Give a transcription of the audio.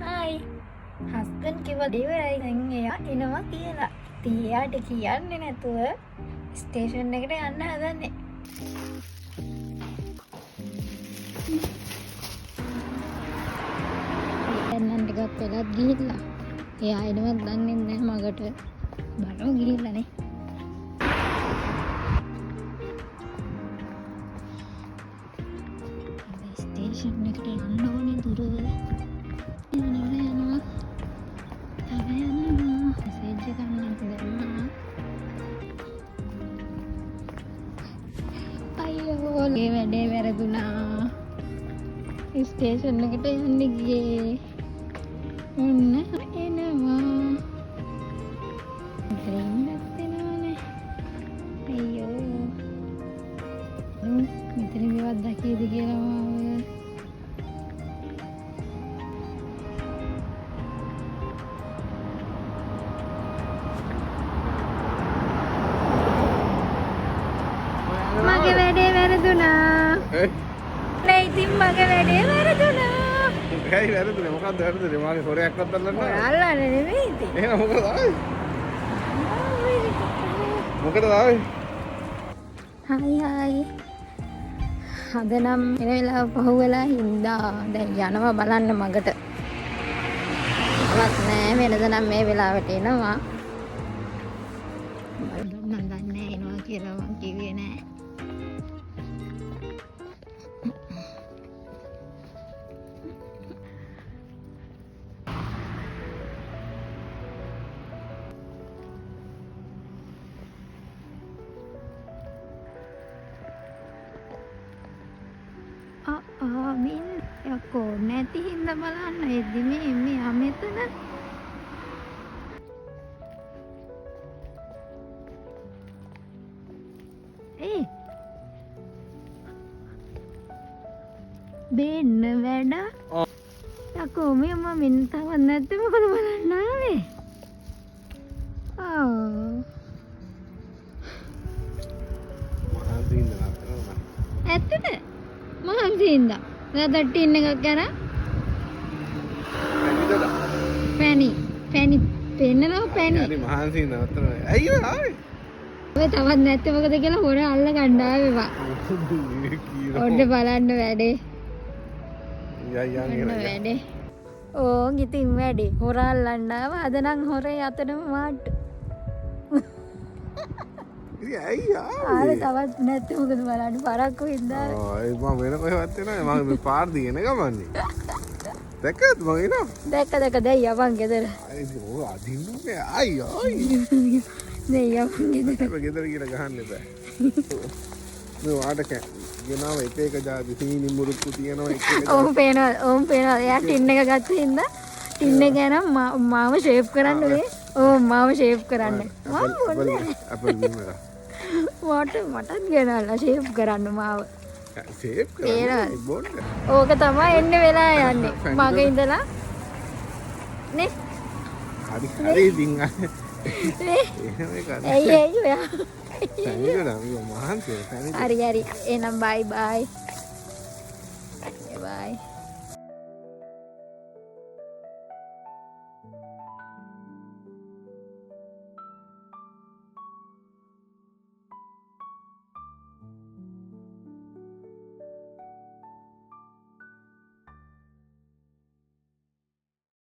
Hi husband කිව්වා ඉවරයි දැන් එයා එනවා කියලා. ඉතින් එයාට කියන්නේ නැතුව ස්ටේෂන් එකට යන්න හදන්නේ. එන්නන් ටිකක් වෙලත් ගිහිල්ලා. එයා එනවත් දන්නේ නැහැ මගට. බලමු ගිහිල්ලානේ. ස්ටේෂන් එකට යන්න ඕනේ දුර. යනවා. මෙසේජ් එකක් නම් දැම්මා. අයියෝ මේ වැඩේ වැරදුනා. ස්ටේෂන් එකට යන්න ගියේ. ඔන්න එනවා. ට්‍රේන්වත් එනවනේ. අයියෝ. මෙතනදිවත් දැකීද කියලා මම මගේ වැඩේ වැරදුනා. නේ ඉතින් මගේ වැඩේ වැරදුනා. ඇයි වැරදුනේ? මොකක්ද වැරදුනේ? මාගේ හොරයක්වත් අල්ලන්න බෑ. අල්ලන්නේ නෙමෙයි ඉතින්. එහෙනම් මොකද ආවේ? මොකටද ආවේ? හායි. අද නම් එන වෙලාව පහුවෙලා හින්දා දැන් යනවා බලන්න මගට. වත් නෑ වෙනද නම් මේ වෙලාවට එනවා. මම දන්නේ එනවා කියලා මං කිව්වේ නෑ. මින් යකෝ නැති හින්දා බලන්න එද්දි මේ මෙතන බේන්න වැඩ යකෝ මේ මම මෙන්න තවත් නැත්නම් මොකද බලන්න ආවේ ඇත්තද මහන්සියෙන්ද නේද ටින් එකක් ගන්න පැණි පෙන්නනවා පැණි හරි මහන්සියෙන්ද අතන ඇයි ආවේ ඔය තවත් නැත්තේ මොකද කියලා හොර අල්ල ගන්න ආවේවා ඔන්න බලන්න වැඩේ වැඩේ ඕන් ඉතින් වැඩේ හොර අල්ලන්න ආව අද නම් හොරේ අතනම මාට්ටු ඇයි ආවේ තවත් නැත්තේ මොකද බලන්න පරක්කු හින්දා ඒ මම වෙන කොහෙවත් එනවා මම පාර දිගෙන ගමන්නේ දැක්කද මම එනවා දැක්ක දැන් යවන් ගෙදර අයියෝ අදින්නේ අයියෝ දැන් යවන් ගෙදර ගෙදර කියලා ගහන්න බෑ මේ වාඩක ගෙනාව එක ජාති සීනි මුරුක්කු තියෙනවා එක ඕම් පේනවා එයා ටින් එක ගත්ත හින්දා ටින් එක යනම් මාව ෂේප් කරන්න වේ මාව ෂේප් කරන්න අපල් බිමරා මටත් ගෙනල්ලා ෂේප් කරන්න මාව ෂේප් කරන්න බොන්න ඕක තමයි එන්න වෙලා යන්නේ මගේ ඉඳලා නේ හරි ඉතින් ඇයි ඔයා හරි එහෙනම් බයි බයි